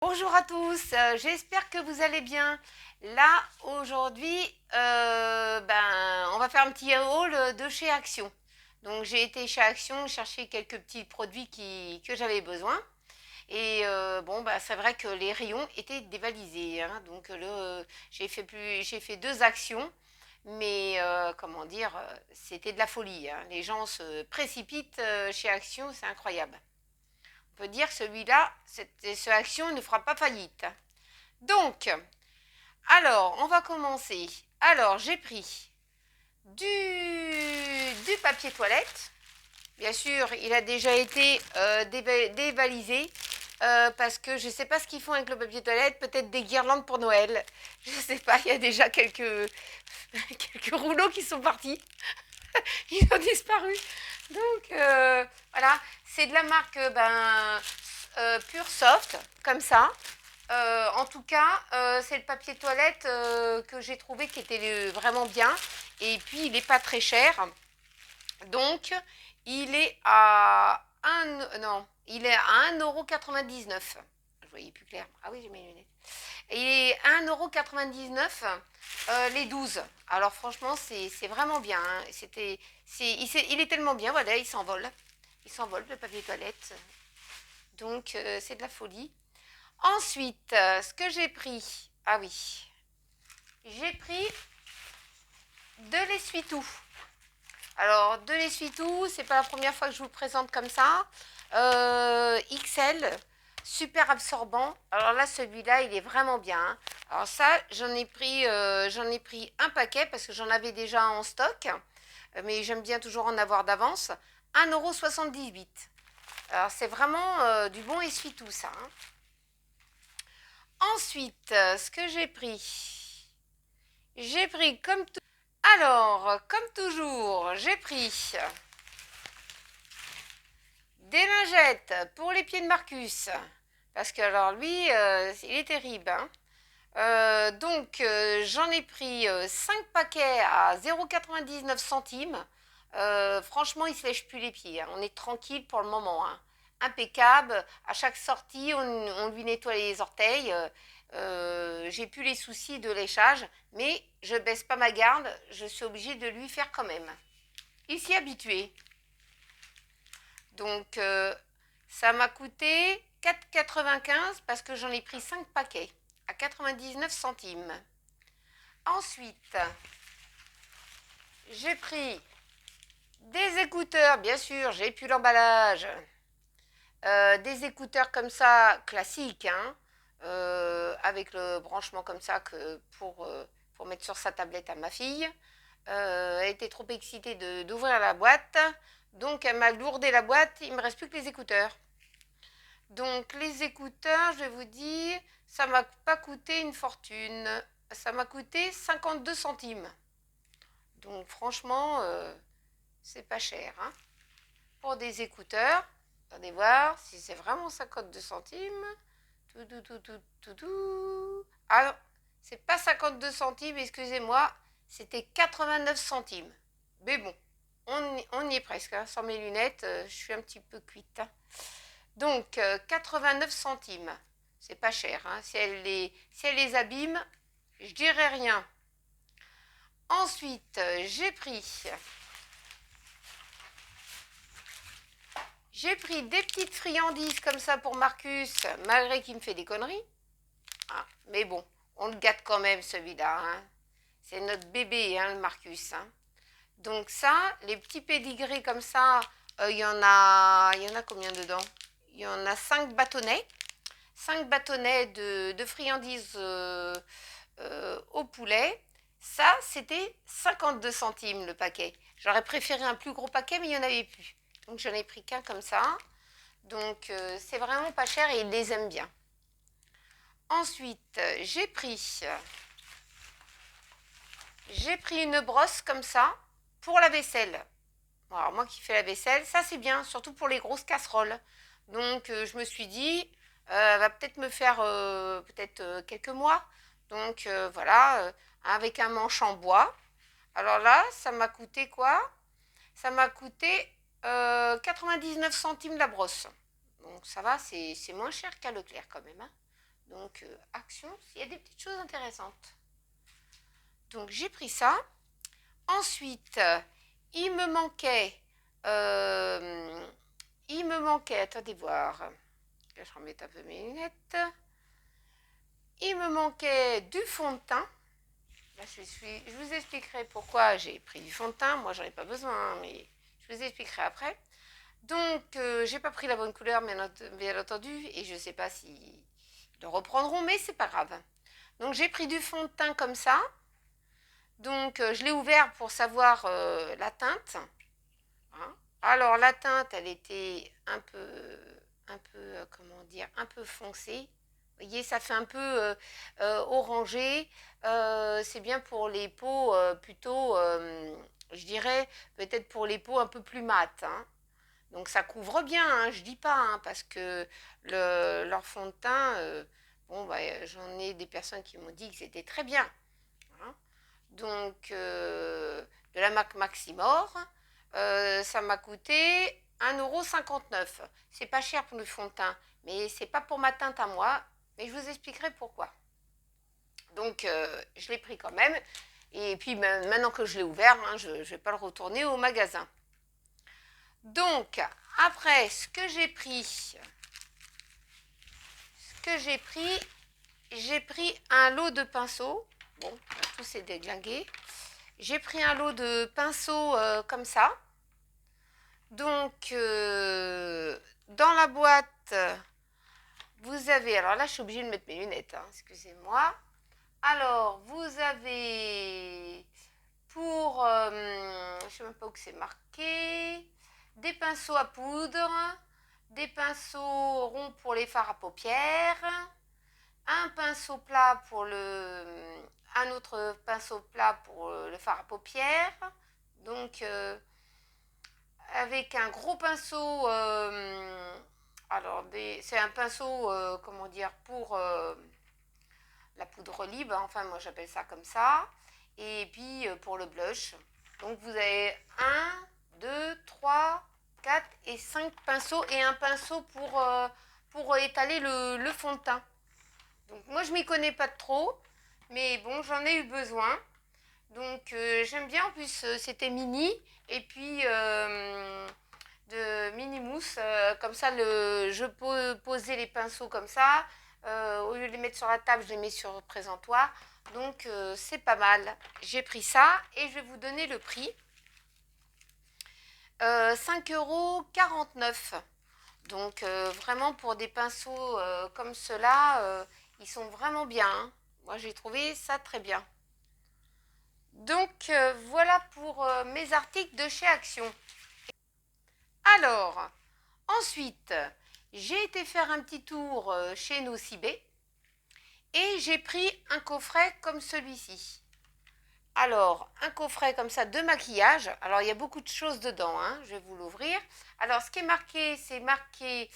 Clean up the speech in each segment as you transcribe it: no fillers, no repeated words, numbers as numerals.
Bonjour à tous, j'espère que vous allez bien. Là, aujourd'hui, on va faire un petit haul de chez Action. Donc, j'ai été chez Action chercher quelques petits produits que j'avais besoin. Et c'est vrai que les rayons étaient dévalisés, hein. Donc, j'ai fait deux actions, mais comment dire, c'était de la folie, hein. Les gens se précipitent chez Action, c'est incroyable. On peut dire que celui-là, cette action ne fera pas faillite. Donc, alors, on va commencer. Alors, j'ai pris du papier toilette. Bien sûr, il a déjà été dévalisé parce que je ne sais pas ce qu'ils font avec le papier toilette. Peut-être des guirlandes pour Noël. Je ne sais pas, il y a déjà quelques rouleaux qui sont partis. Ils ont disparu. Donc, voilà, c'est de la marque Pure Soft, comme ça. En tout cas, c'est le papier toilette que j'ai trouvé qui était vraiment bien. Et puis, il n'est pas très cher. Donc, il est à non, il est à 1,99 €. Je voyais plus clair. Ah oui, j'ai mes lunettes. Et il est à 1,99 € les 12. Alors franchement, c'est vraiment bien, hein. Il est tellement bien, voilà, il s'envole. Il s'envole, le papier toilette. Donc, c'est de la folie. Ensuite, ce que j'ai pris, ah oui, j'ai pris de l'essuie-tout. Alors, de l'essuie-tout, c'est pas la première fois que je vous le présente comme ça. XL, super absorbant. Alors là, celui-là, il est vraiment bien, hein. Alors ça, j'en ai pris un paquet parce que j'en avais déjà en stock. Mais j'aime bien toujours en avoir d'avance. 1,78 €. Alors, c'est vraiment du bon essuie-tout, ça, hein. Ensuite, ce que j'ai pris comme tout. Alors, comme toujours, j'ai pris des lingettes pour les pieds de Marcus. Parce que alors lui, il est terrible, hein. J'en ai pris 5 paquets à 0,99 €. Franchement, il ne se lèche plus les pieds, hein. On est tranquille pour le moment, hein. Impeccable. À chaque sortie, on lui nettoie les orteils. J'ai plus les soucis de léchage, mais je baisse pas ma garde. Je suis obligée de lui faire quand même. Il s'y est habitué. Donc, ça m'a coûté 4,95 € parce que j'en ai pris 5 paquets à 99 centimes. Ensuite, j'ai pris des écouteurs, bien sûr, j'ai plus l'emballage. Des écouteurs comme ça, classiques, hein, avec le branchement comme ça pour mettre sur sa tablette à ma fille. Elle était trop excitée d'ouvrir la boîte, donc elle m'a lourdé la boîte, il ne me reste plus que les écouteurs. Donc les écouteurs, je vais vous dire, ça m'a pas coûté une fortune. Ça m'a coûté 52 centimes. Donc franchement, c'est pas cher, hein. Pour des écouteurs, attendez voir si c'est vraiment 52 centimes. Tout, tout, tout, tout, tout, tout. Ah non, c'est pas 52 centimes, excusez-moi, c'était 89 centimes. Mais bon, on y est presque, hein. Sans mes lunettes, je suis un petit peu cuite, hein. Donc, 89 centimes. C'est pas cher, hein. Si elle les abîme, je dirais rien. Ensuite, j'ai pris des petites friandises comme ça pour Marcus, malgré qu'il me fait des conneries. Ah, mais bon, on le gâte quand même celui-là, hein. C'est notre bébé, hein, le Marcus, hein. Donc ça, les petits pédigrés comme ça, il y en a combien dedans? Il y en a 5 bâtonnets. 5 bâtonnets de friandises au poulet. Ça, c'était 52 centimes le paquet. J'aurais préféré un plus gros paquet, mais il n'y en avait plus. Donc j'en ai pris qu'un comme ça. Donc c'est vraiment pas cher et ils les aiment bien. Ensuite, j'ai pris une brosse comme ça pour la vaisselle. Bon, alors moi qui fais la vaisselle, ça c'est bien, surtout pour les grosses casseroles. Donc je me suis dit, elle va peut-être me faire peut-être quelques mois. Donc voilà, avec un manche en bois. Alors là, ça m'a coûté quoi? Ça m'a coûté 99 centimes la brosse. Donc ça va, c'est moins cher qu'à Leclerc quand même, hein. Donc, Action, il y a des petites choses intéressantes. Donc, j'ai pris ça. Ensuite, il me manquait, attendez voir, je vais remettre un peu mes lunettes. Il me manquait du fond de teint. Là, je vous expliquerai pourquoi j'ai pris du fond de teint. Moi, j'en ai pas besoin, mais je vous expliquerai après. Donc, j'ai pas pris la bonne couleur, bien entendu, et je sais pas s'ils le reprendront, mais c'est pas grave. Donc, j'ai pris du fond de teint comme ça. Donc, je l'ai ouvert pour savoir la teinte. Hein. Alors, la teinte, elle était un peu, comment dire, un peu foncée. Vous voyez, ça fait un peu orangé. C'est bien pour les peaux plutôt, je dirais, peut-être pour les peaux un peu plus mates. Hein. Donc, ça couvre bien, hein, je dis pas, hein, parce que leur fond de teint, bon, bah, j'en ai des personnes qui m'ont dit que c'était très bien. Hein. Donc, de la marque Maximor, ça m'a coûté 1,59 €. C'est pas cher pour le fond de teint, mais c'est pas pour ma teinte à moi, mais je vous expliquerai pourquoi. Donc, je l'ai pris quand même, et puis maintenant que je l'ai ouvert, hein, je ne vais pas le retourner au magasin. Donc, après, ce que j'ai pris, j'ai pris un lot de pinceaux. Bon, tout s'est déglingué. J'ai pris un lot de pinceaux comme ça. Donc, dans la boîte, vous avez... Alors là, je suis obligée de mettre mes lunettes, hein, excusez-moi. Alors, vous avez pour... je ne sais même pas où c'est marqué. Des pinceaux à poudre, des pinceaux ronds pour les fards à paupières, un pinceau plat pour un autre pinceau plat pour le fard à paupières. Donc, avec un gros pinceau, alors c'est un pinceau, comment dire, pour la poudre libre, enfin moi j'appelle ça comme ça, et puis pour le blush. Donc vous avez 1, 2, 3, 4 et 5 pinceaux et un pinceau pour étaler le fond de teint. Donc moi je m'y connais pas trop, mais bon j'en ai eu besoin. Donc j'aime bien, en plus c'était mini, et puis de mini mousse, comme ça je peux poser les pinceaux comme ça, au lieu de les mettre sur la table, je les mets sur le présentoir, donc c'est pas mal. J'ai pris ça et je vais vous donner le prix, 5,49 €. Donc vraiment pour des pinceaux comme ceux-là, ils sont vraiment bien. Hein. Moi j'ai trouvé ça très bien. Donc voilà pour mes articles de chez Action. Alors, ensuite, j'ai été faire un petit tour chez Nocibé et j'ai pris un coffret comme celui-ci. Alors, un coffret comme ça de maquillage. Alors, il y a beaucoup de choses dedans, hein. Je vais vous l'ouvrir. Alors, ce qui est marqué, c'est marqué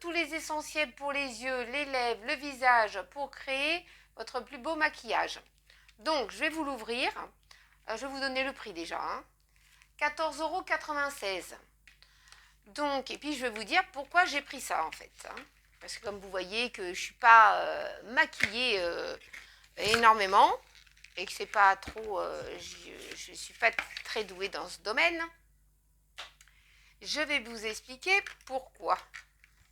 tous les essentiels pour les yeux, les lèvres, le visage, pour créer votre plus beau maquillage. Donc, je vais vous l'ouvrir. Je vais vous donner le prix déjà. Hein. 14,96 €. Donc, et puis je vais vous dire pourquoi j'ai pris ça en fait. Hein. Parce que comme vous voyez que je ne suis pas maquillée énormément et que c'est pas trop, je ne suis pas très douée dans ce domaine. Je vais vous expliquer pourquoi.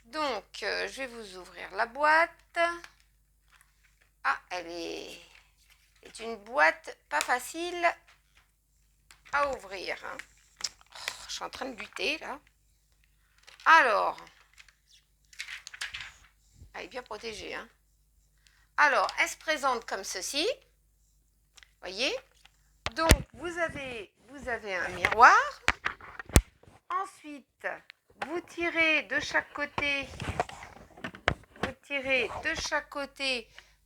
Donc, je vais vous ouvrir la boîte. Ah, elle est une boîte pas facile à ouvrir. Hein. Oh, je suis en train de lutter là. Alors, elle est bien protégée. Hein. Alors, elle se présente comme ceci. Voyez. Donc, vous avez un miroir. Ensuite, vous tirez de chaque côté.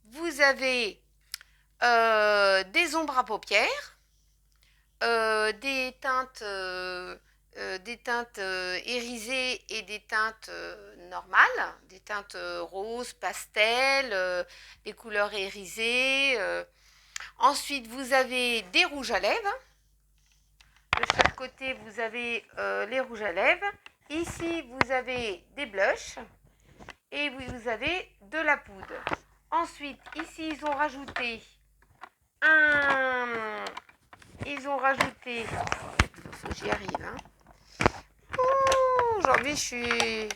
Vous avez des ombres à paupières, des teintes irisées et des teintes normales, des teintes roses, pastel, des couleurs irisées. Ensuite, vous avez des rouges à lèvres. De chaque côté, vous avez les rouges à lèvres. Ici, vous avez des blushs. et vous avez de la poudre. Ensuite, ici, ils ont rajouté faut que j'y arrive, hein. Aujourd'hui, je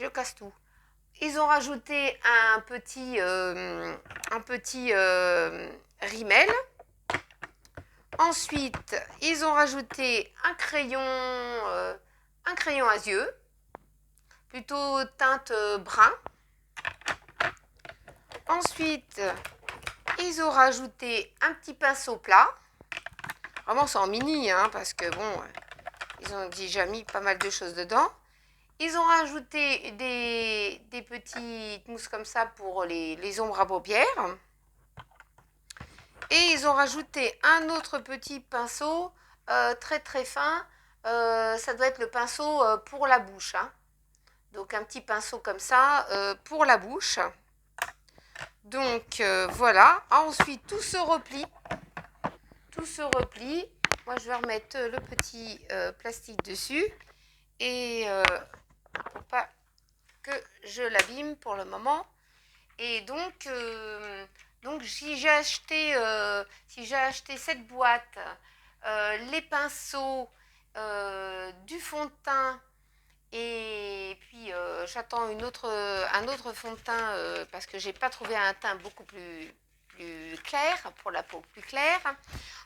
casse tout. Ils ont rajouté un petit rimel. Ensuite, ils ont rajouté un crayon à yeux, plutôt teinte brun. Ensuite, ils ont rajouté un petit pinceau plat. Vraiment, c'est en mini, hein, parce que bon, ils ont déjà mis pas mal de choses dedans. Ils ont rajouté des petites mousses comme ça pour les ombres à paupières. Et ils ont rajouté un autre petit pinceau très très fin. Ça doit être le pinceau pour la bouche, hein. Donc un petit pinceau comme ça pour la bouche. Donc voilà. Ensuite, tout se replie. Moi, je vais remettre le petit plastique dessus. Et pour pas que je l'abîme pour le moment. Et donc si j'ai acheté cette boîte, les pinceaux, du fond de teint, et puis j'attends un autre fond de teint parce que j'ai pas trouvé un teint beaucoup plus clair, pour la peau plus claire.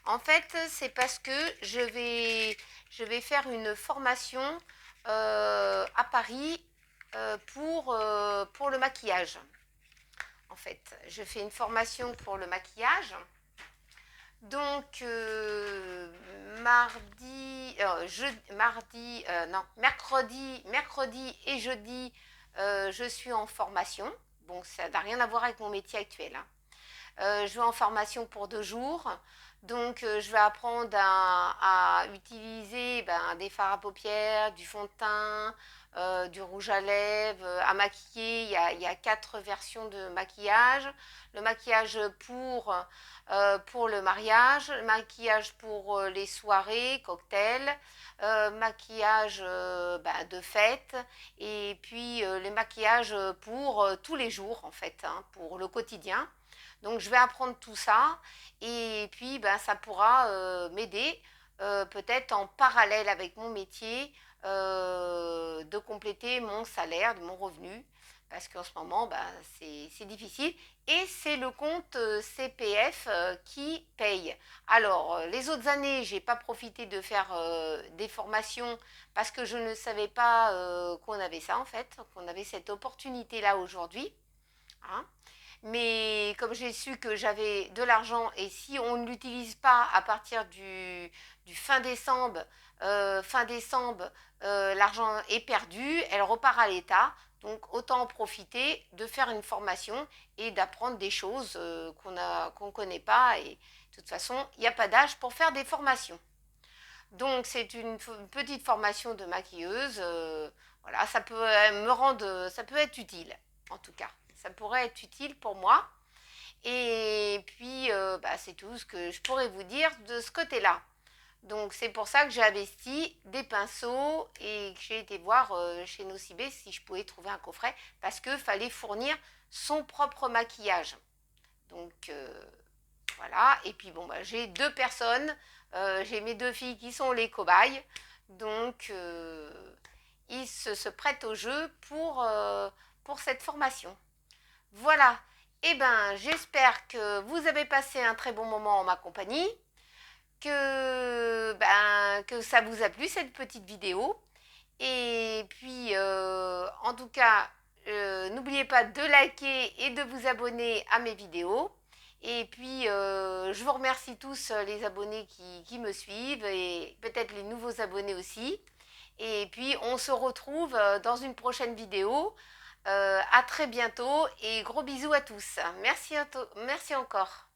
En fait, c'est parce que je vais faire une formation à Paris pour le maquillage. En fait, je fais une formation pour le maquillage. Donc, mercredi et jeudi, je suis en formation. Bon, ça n'a rien à voir avec mon métier actuel, hein. Je vais en formation pour 2 jours. Donc, je vais apprendre à utiliser des fards à paupières, du fond de teint, du rouge à lèvres, à maquiller. Il y a 4 versions de maquillage. Le maquillage pour le mariage, le maquillage pour les soirées, cocktails, maquillage de fête, et puis les maquillages pour tous les jours, en fait, hein, pour le quotidien. Donc, je vais apprendre tout ça, et puis ça pourra m'aider peut-être en parallèle avec mon métier de compléter mon salaire, de mon revenu, parce qu'en ce moment, c'est difficile. Et c'est le compte CPF qui paye. Alors, les autres années, je n'ai pas profité de faire des formations parce que je ne savais pas qu'on avait ça, en fait, qu'on avait cette opportunité-là aujourd'hui, hein. Mais comme j'ai su que j'avais de l'argent, et si on ne l'utilise pas à partir du fin décembre, l'argent est perdu, elle repart à l'État. Donc autant en profiter de faire une formation et d'apprendre des choses qu'on ne connaît pas. Et de toute façon, il n'y a pas d'âge pour faire des formations. Donc c'est une petite formation de maquilleuse. Voilà, ça peut être utile, en tout cas. Ça pourrait être utile pour moi. Et puis, c'est tout ce que je pourrais vous dire de ce côté-là. Donc, c'est pour ça que j'ai investi des pinceaux et que j'ai été voir chez Nocibé si je pouvais trouver un coffret, parce qu'il fallait fournir son propre maquillage. Donc, voilà. Et puis, bon, j'ai 2 personnes. J'ai mes 2 filles qui sont les cobayes. Donc, ils se prêtent au jeu pour cette formation. Voilà, j'espère que vous avez passé un très bon moment en ma compagnie, que ça vous a plu cette petite vidéo. Et puis, en tout cas, n'oubliez pas de liker et de vous abonner à mes vidéos. Et puis, je vous remercie tous les abonnés qui me suivent, et peut-être les nouveaux abonnés aussi. Et puis, on se retrouve dans une prochaine vidéo. À très bientôt et gros bisous à tous. Merci encore.